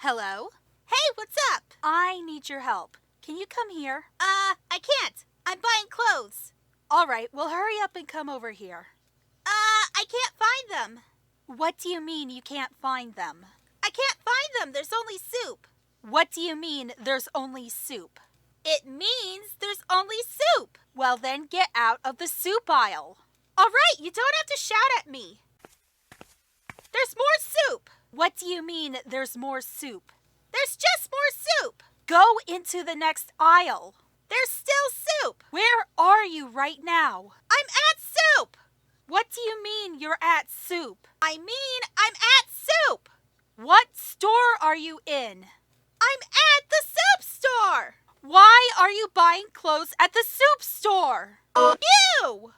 Hello? Hey, what's up? I need your help. Can you come here? I can't. I'm buying clothes. All right, well, hurry up and come over here. I can't find them. What do you mean you can't find them? I can't find them. There's only soup. What do you mean there's only soup? It means there's only soup. Well, then get out of the soup aisle. All right, you don't have to shout at me. There's more soup. What do you mean there's more soup? There's just more soup. Go into the next aisle. There's still soup. Where are you right now? I'm at soup. What do you mean you're at soup? I mean, I'm at soup. What store are you in? I'm at the soup store. Why are you buying clothes at the soup store? You!